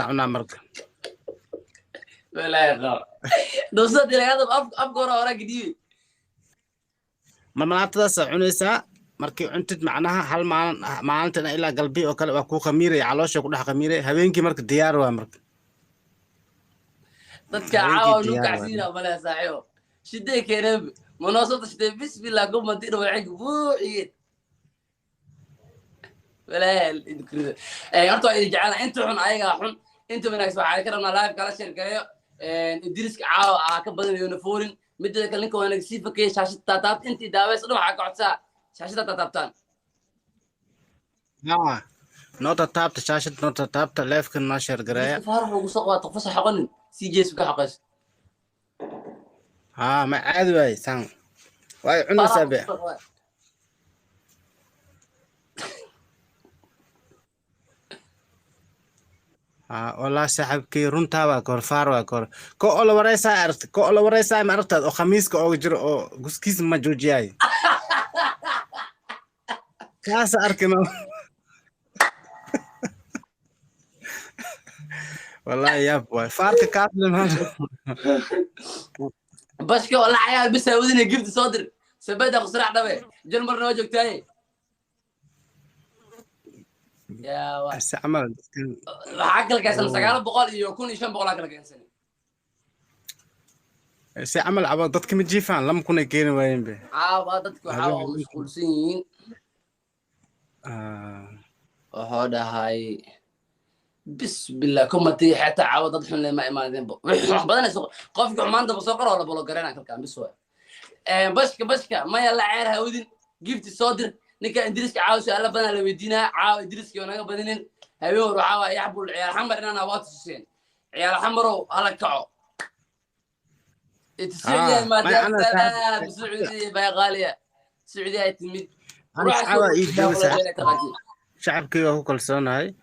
cunaa marka لا يا دوسة دي هذا أفكار وراك جديد marmalaatadaas cunaysaa markii cuntid macnaha hal maalintana ilaa galbi oo kale waa ku khamiiray caloosha ku dhex khamiiray habeenkii marka diyaar waa marka dadka caawa nu kacsiina bala saaxiibo shidee keenay munaasabada shidee bismillah kuma diin waxay buuxiyeen wala idkrido horta ay jeclaan inta xun ayaga xun inta wanaagsan waxa ka rabnaa live kala share gareeyo idriska caawa ka badanayo nafuurin midda kale ninka wanaag si fakay shaashada taataabta intii daaweys dhan waxa ka codsaa shaashada taataabtaan noota taabta shaashada noota taabta live-ka noo share gareeya farax ugu soo qaata fasax xaqanin si jees ka xaqays ma caadi waay san way cunaysaa be والله صاحبكي runtaa waa kor faar waa kor ko ola wareysaa ma aragtad oo khamiiska oo jiro oo guskiis ma joojiyay kaas arkino والله يا بوي فارك kaas lama bashka wala cayaal bis wadina gift soo dir sabada qasrac dhabe jal marna waa joogtay يا بس عمل عقل كاس سقال بقول يكون يشان بقول عقل كانسني سي عمل عباد dadka ma jiifaan lama kuna keenin waayeen be dadku waxa oo mashquulsan yihiin dhahay bismillah kuma tii xata caawad dad xun ma imaadeen wax badan qofka xumaanta soo qoro wala bolo gareena kalkaan bis waa bashka ma yalla ceer hawdin gift soo dir ninka idriska caaw su'aalo badan la weydiinaa caaw idriska wanaga badinin habeen war caaw yaxbul ciyaar xamar inana waad tuseen ciyaar xamarow hala kaco السعودية ما دخلت السعودية بقى غالية السعودية تمد شعبك هو كل سنة هاي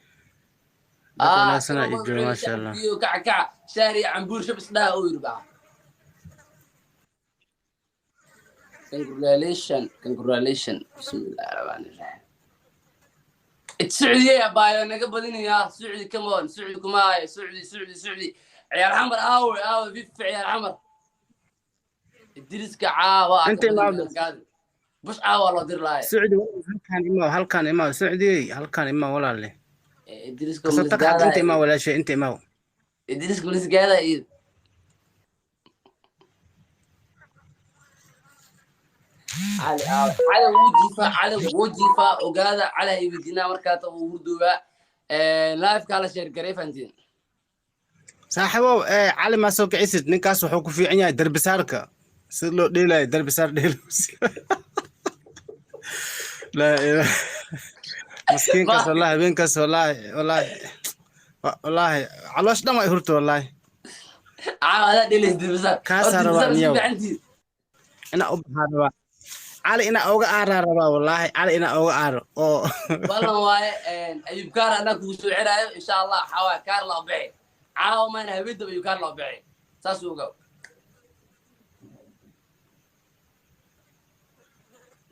سنة يجوا ما شاء الله كعكع شاري عنبور شبس لا ويربع congratulation بسم الله الرحمن الرحيم السعودية يا بايو انا قبلني يا سعودي كمان سعودي كماي سعودي عيال حمر اوي في عيال حمر الدريسكا عاوة انت ما بس عاوة الله دير لاي سعودي هل كان إما سعودي هل كان إما ولا لي الدريسكا قصتك انت ما ولا شيء انت ما الدريسكا لسه قاعدة ايد على وجيفة وقاعدة على يبدينا مركاته وردوها لايف كالا شير قريب انتين صاحبو علي ما سوق عيسد نكاس وحكو في عيا درب ساركا سلو ديلا درب سار ديلوس لا اله مسكين كاس والله بين كاس والله علاش ما يهرتو والله هذا ديلس درب سار كاس عندي انا ابهر علي انا اوغا ربا والله علي انا اوغا والله واي ايوب كار انا كو سو خيرايو ان شاء الله حوا كار لا بخي عاو ما انا هبيد ايوب كار لا بخي ساسو غو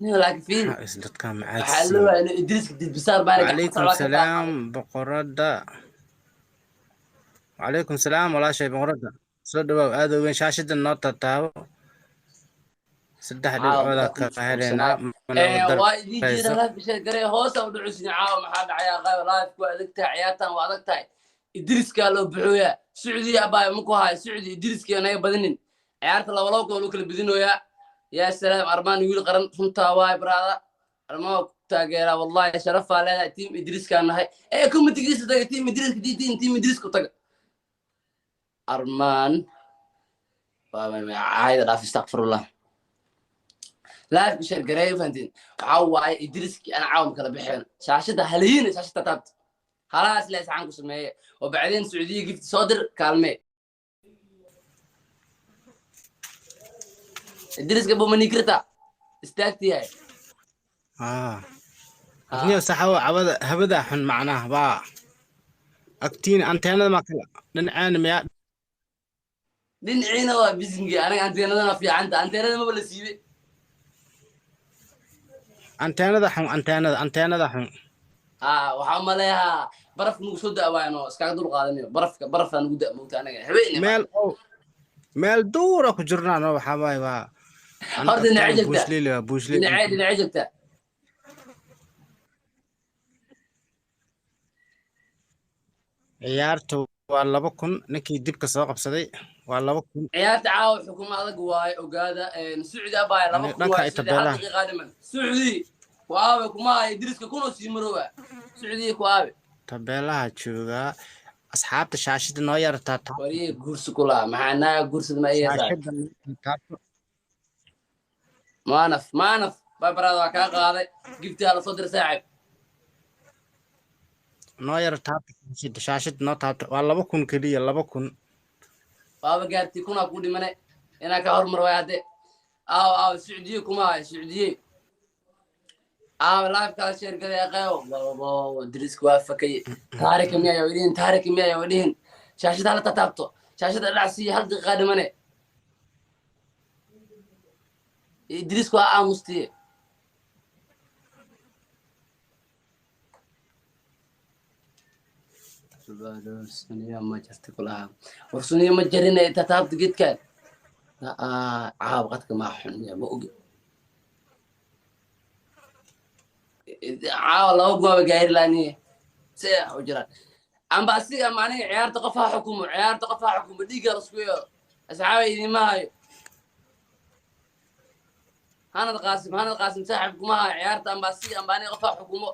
لكن في اسدت كان معاك حلو ادريس جديد بصار بالك عليكم السلام بقرده وعليكم السلام ولا شيء بقرده سو دبا هذا وين شاشه النوت تاو saddex dhibcood ka qaadayna waa jira la bisha garay hoos u dhucusni caawa maxaa dhacaya qayb live ku adagtaa ciyaartan waa adagtahay idriska loo buxooya Sacuudiya baa ma ku haay Sacuudi idriska naga badinin ciyaarta laba gool kala bidinooya ya salaam armaan wiil qaran runta waay brada armaa taageera wallahi sharaf leedahay team idriska nahay kuma tigis taga team idriska team idriska taga armaan baa ma caayda dhaaf astaghfirullah لايف بشر قريب فهمتين عواي إدريسكي أنا عاوم كلا بحين شاشتها هليين شاشتها تابت خلاص ليس عنكم سمية وبعدين سعودية قفت صدر كالمي إدريسكي أبو منيكرتا استاكتي هاي أثنية صحوة هبدا حن معناه با أكتين أنتينا ما كلا ننعان مياه ننعينا بزنجي أنا أنتينا في عندها أنتينا ما بلسيبي أنتينا حن waxaan maleeyaa barafka nugu soo da'waayno iskaga dul qaadanayo barafka nugu da moogta anaga habeen meel duura ku jirnaan waxa waay waa horta dhinacay joogtaa buushliil waa buushliil dhinacay joogtaa ciyaartu waa 2,000 ninkii dibka soo qabsaday waa 2,000 ciyaarta caawa xukumo adag waaye ogaada sacuudi abaya 2,000 waaye hal daqiiqa dhiman sacuudi ku aabe kuma hayo diriska kunoo sii marooba sacuudiya ku aabe tabeelaha jooga asxaabta shaashida noo yartaa wariye guursi kula maxaa naaga guursada ma ayeysaa maanaf barbaraada waa kaa qaaday giftii hala soo dir saaxib noo yar taabta shaashida noo taabta waa 2,000 keliya 2,000 waaba gaartii kunaa ku dhimane inaa ka hormar waay hadde aaw sacuudiye kuma hayo sacuudiye live kala sheer galay aqeeyo diriska waa fakaye taarika miya ayaa wadhihin shaashada hala tataabto shaashada dhacsiiya hal daqiiqa dhimane diriska waa aamustiye suniya ma jarta kulaha war suniya ma jarina tataabta gedkaan caab qadka maa xun ma ogi caawa 2 gooba gaari laaniye see u jiraan amba asiga maaniga ciyaarta qof ha xukumo dhiigga la isku yeelo asxaabay idima hayo hanad qaasim saaxib kuma hayo ciyaarta amba asiga amba aniga qof ha xukumo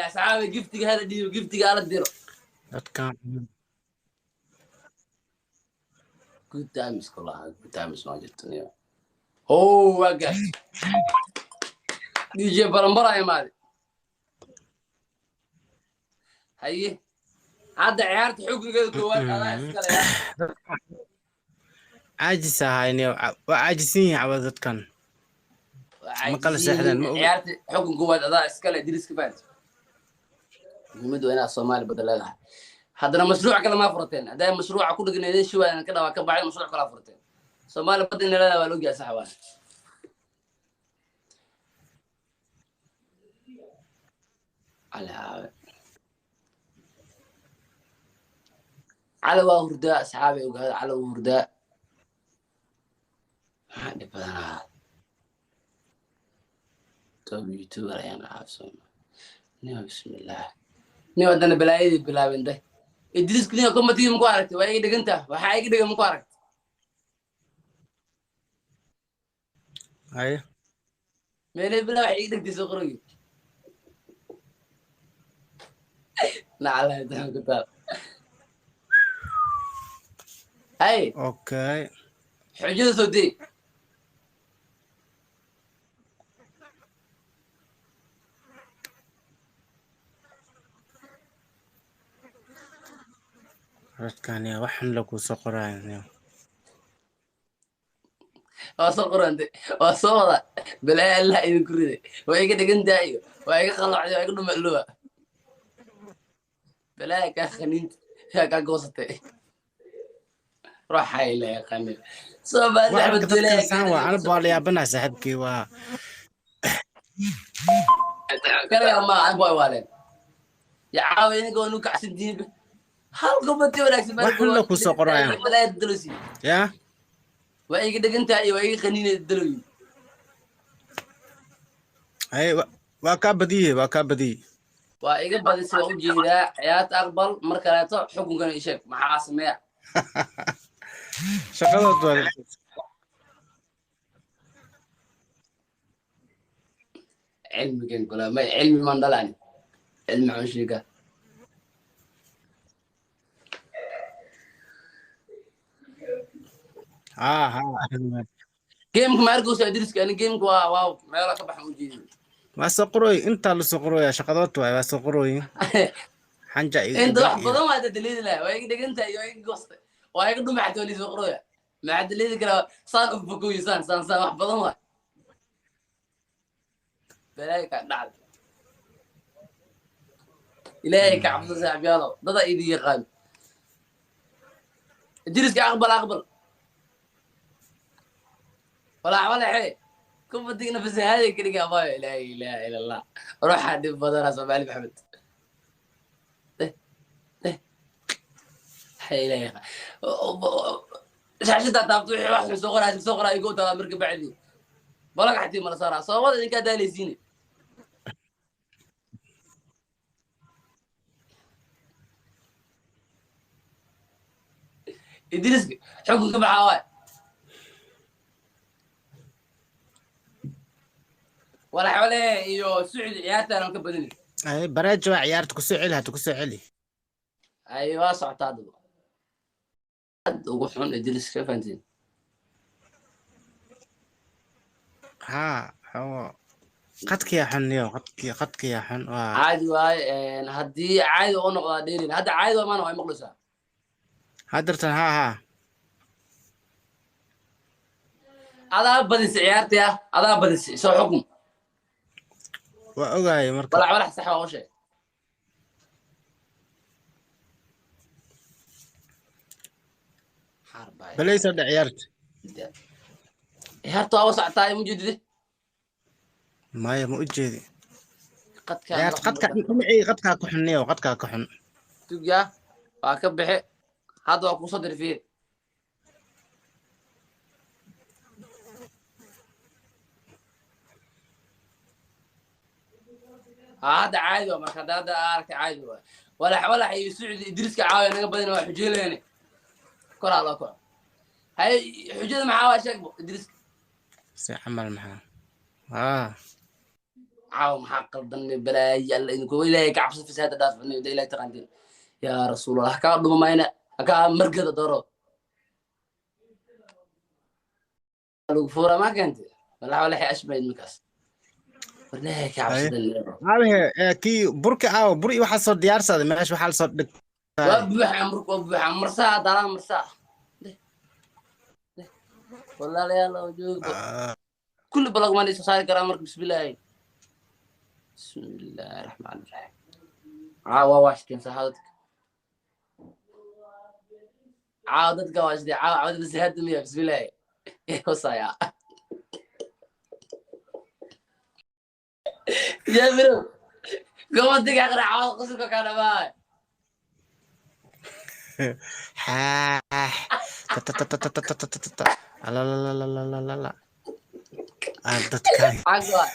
asxaabay giftiga hala dhiibo giftiga hala diro dadkan good times kulaha good times ma jirtaniyo waga DJ barambara imaade haye hadda ciyaarta xukunkeeda koowaad adaa iskale caajis ahayni waa caajisin yahay cawad dadkan ma kala seexdeen ma ciyaarta xukun koowaad adaa iskale diriska faant muhiimadu inaa Soomaali badan leedahay haddana mashruuc kale ma furteen haday mashruuca ku dhigneedeen shiwaan ka dhawaa ka baxay mashruuc kale furteen Soomaali badan leedahay waa loo gaar saxawaan على ورداء أصحابي وقال على ورداء هذا بدنا توبي تورا أنا عارفه نيو بسم الله نيو أنا بلاي بلا بنده إدريس كلنا كم تيجي مقارنة وأي دقنته وحاجة دقة مقارنة أي مين بلا حاجة دقة تسوقري نعلها ده كتاب هاي اوكي حجة سودي dadkan ya waxan lagu soo qoraayo وصقرنت وصودا بلا لا يكرده ويجي دقنتايو ويجي خلعدي ويجي دملوها بلا كخنينت كا قوستي روح هاي لا خنين صوبا لعبة دولة انا بالي يا بنا صاحبكي وا كلا ما عبوا والد يا عاوي نقول نوك عشان ديب هل قبتي ولا كسبت waxan lagu soo qoraayo بلا الدلوسي ya ويجي دقنتايو ويجي خنين الدلوي ay waa ka badiyay وإيجا بدي سوى وجيدا عيات أقبل مركلاته حكم كان يشيك مع سميع shaqada علمي كان كلها ما علمي من دلاني علمي عن شيكا ha جيمك ما أرجو سأدرس كأن جيمك واو ما يلا كبح وجيدا waa soo qorooy inta la soo qorooya shaqadood waa soo qorooy xanja أنت راح بدون ما تدليل لا ويجي دقنت ويجي قصة ويجي دم حتى ولي سوقرويا مع دليل كلا صار بكوي سان واحد بدون ما بلاك نعم إلهي كعبد صاحب يلا ضد إيدي يقال جلس أقبل ولا حي كم بدك نفس هذه كذا قبايل لا إله إلا الله روح حد بدر اسمع علي محمد حيلي شاشة تعبت وحي واحد سوقرا يقول ترى مركب بعدي بلاك حتى ما صار صوت إنك دالي زيني إدريس حكم كم حواي ولا حوالي يو سعودي عيالته أنا مكبدني اي بريج عيارتك كسعلها تكسعلي أيوة صعت هذا وحون إدريس كيف أنت ها هو قدك يا حن يو قدك يا حن عادي واي هدي عادي ونقطة ديرين هذا عادي وما نوعي مخلصة هدرتن ها هذا بدس عيارتي هذا بدس سو حكم وأوغاي مركب ولا ولا صح ولا شيء حرب بليس هذا عيارت عيارته أوسع تاي موجود ما هي مؤجدي قد كان عيارت قدك كحنية وقدك كحن تجا أكبح هذا أكو صدر فيه هذا عادي وما كان هذا أرك عادي ولا حي سعودي إدريس كعاوي أنا قبل إنه حجيله يعني كل الله كل هاي حجيله معاه شكله إدريس سيعمل معاه عاو محقق ضمن بلاي يلا إنكم إلهي كعبس في سهاد دافع إنه إلهي تقندين يا رسول الله كان ضم ما هنا كان مرقد دورو الوفورة ما كانت ولا حي أشبه المكاس والله كعبس هذا كي بركة بري واحد صار ديار صار ماشي واحد صار دك وبح عمرك وبح مرساه دارا مرساه والله لا يلا وجوك كل بلغ ما ليس صار كرامك بسم الله بسم الله الرحمن الرحيم واش كان سهادتك عادتك واش دي عادت الزهاد مية بسم الله ايه وصايا يا برو قوم دق اقرا عاد قصك كان باي لا لا لا لا لا لا لا انت تكاي حقواي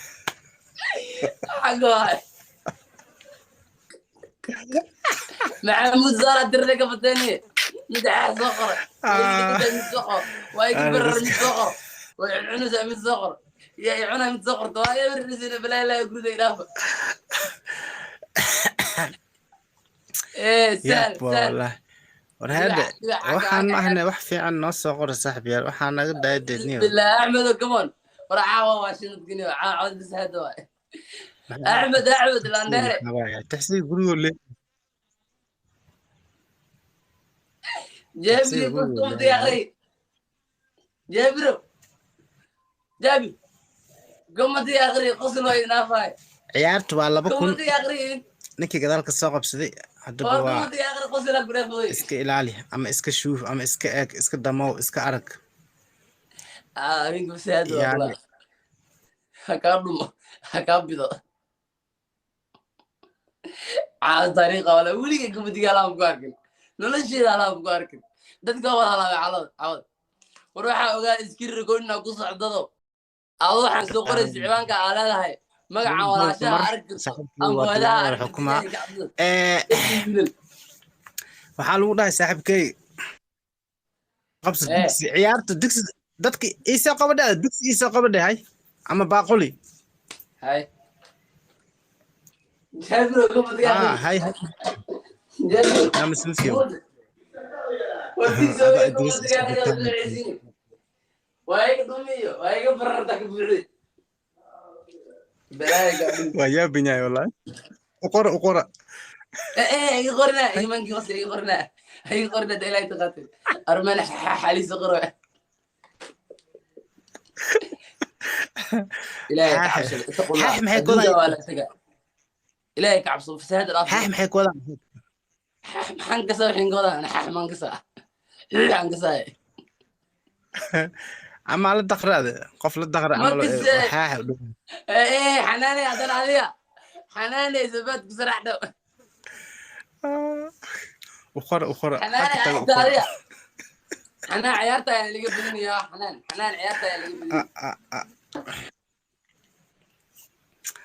محمود زارة درنك فتاني مدعى صخر ويجي صخر ويجي برر من صخر ويعنس من صخر يعنها من صخر طوايا بالرسالة بلا لا يقول ذي نافع ايه سهل والله ورهذا waxaan ahna wax fiican noo soo qor saaxiibayaal waxaan naga daadeenay بالله احمد كمان ورعاوه واشين تقني عاود بس هذا احمد لانديري تحسين قولوا لي جابري قلت يا اخي جابي قمت يا اخي قصل وين نافاي عيارت waa 2 قمت يا اخي ninkii gadaalka soo qabsaday hadda waa قمت يا اخي قصل اقرا iska ilaali ama iska shuuf ama iska eeg iska damow iska arag مين بساد والله هكابدو على طريقه ولا ولي قمت قالام كاركن نولا شيء على كاركن dadka wala cawad waxa ogaa iskir goonna ku socdado ado waxaan soo qoray ciwaanka aaladahay magaca walaasha arag amwadaha xukuma waxa lagu dhahay saaxiibkay qabsi ciyaarta digsi dadki isa qabadha digsi isa qabadhay ama baaquli hay jabro qomad yaa hay jabro ama sufyo ودي سوي قمت يا اخي وايك دوميو وايك بررتك بيري بلاي ويا بنياي والله اقرا ايه يقرنا ايمن قصر يقرنا دلاي تقتل ارمن حالي صغر الهي كعبس تقول محي كودا الهي كعبس في هذا الافضل محي كودا حنقص الحين قولا انا حنقص حنقص عمال الدخر هذا قفل الدخر عمل ايه حناني هذا عليا حناني زبط بسرعه وخر حنان حكي تاع وخر عيارتا حنان عيارتا يعني اللي قبلني يا حنان عيارتا يعني اللي قبلني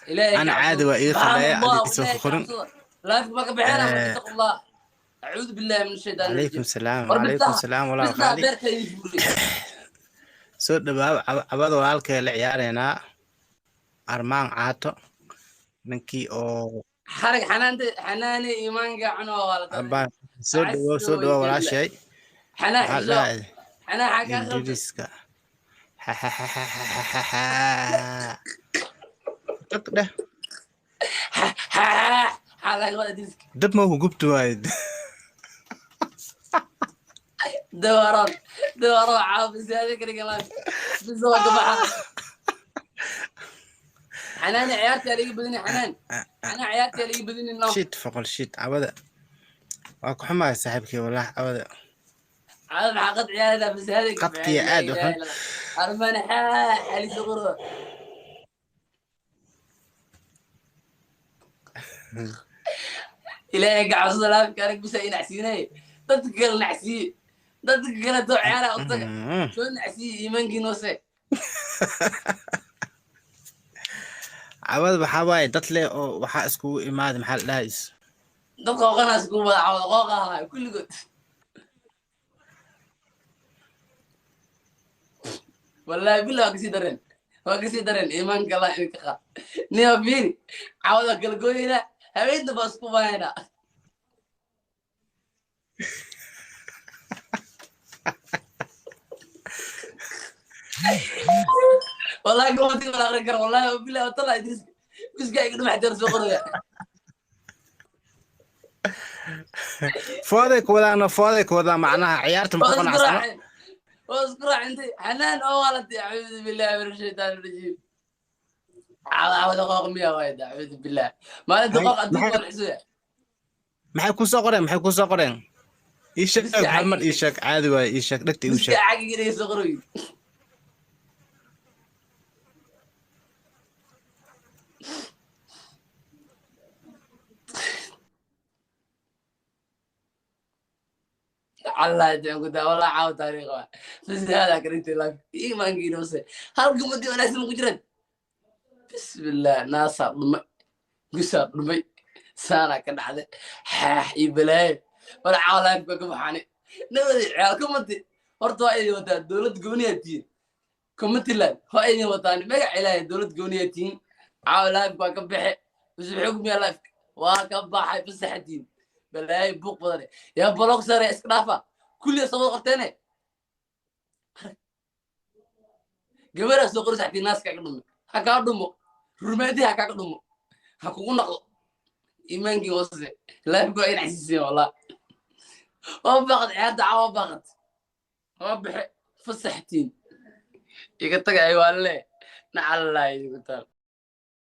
إلهي انا عادي كعبصد وايه سبحان خلايا الله ادي سو وإلهي خرن. كعبصد لا يفبك بحيرة مرك اتقوا الله أعوذ بالله من الشيطان عليكم الرجيم السلام وعليكم وربطها السلام ولا بسنا غالي. بيرك يفوري soo dhawaab cabad walaalkay la ciyaareynaa armaan caato ninkii oo حرق حناني إيمان قعنو والله abaan عسى soo dhawaab ويدلع walaashay حنا maxaa حشو dhahay حنا حاجة خلطي ingiriiska tag dheh حالك ولا ديسك dab ma ku gubti waayid دوران عابس هذيك الكلام بس هو قبعة حنان عيارتي اللي بدني حنان أنا عيارتي اللي بدني النوم shit foqol shit cabada waa ku xumahay saaxiibkii walaah cabada عاد حقد عيالي بس هذيك qabtiya aad u xun أرمان حالي صغره إلهي قاعد صلاة كانك بس نعسيني تذكر نعسي تذكر تو عيالي أطلق شو نعسي إيمان جنوسي cabada waxaa waaye dad leh oo waxaa iskugu imaaday maxaa la dhahays dadka qanaas ku wada cawda qooqaha kulligood wallahi billah waa kasii dareen iimaanka allah idinka qaad niyo fiiri cawda kala gooyina habeenta baa isku baayna wallahi gomati wala aqrin karo wallahi billah watala idris bisga iga dhumax jar soo qoraya fooday ku wadaan macnaha ciyaarta ma ku qanacsano واذكر عندي حنان او ولدي اعوذ بالله من الشيطان الرجيم عاود قوق ميا وايد اعوذ بالله ما انت قوق ادوك والحسوية maxay ku soo qoreen ii sheeg hal mar ii sheeg caadi waaye ii sheeg dhagta ii بس sheeg عاقي كده يصغروا الله يدعم قد والله عاود تاريخ بس هذا كريت لك ايمان كينوسي هل قمتي وانا اسمه جرد بسم الله ناصر دمي قصر دمي سانا كان هذا حاح يبلاي ولا عالم كبحاني نبدي عيال كمتي horta ay wadaa dawlad gooniyatiin commitland oo ay wadaan magac ilaahay dawlad gooniyatiin caawilaad baa ka bixi bas xugmi life waa ka baxay fasaxtiin balay buuq badan ya block sare iska dhaafa kulli soo qorteene gabadha soo qorsaxtiin naas ka dhumo ha ka dhumo rumeedi ha ka dhumo ha kugu naqo iimaankii hoose life go in xisiin wallah oo baqad ciyaarta caawa baqad وابح فسحتين يقطع ايوان ليه نعلى الله يقول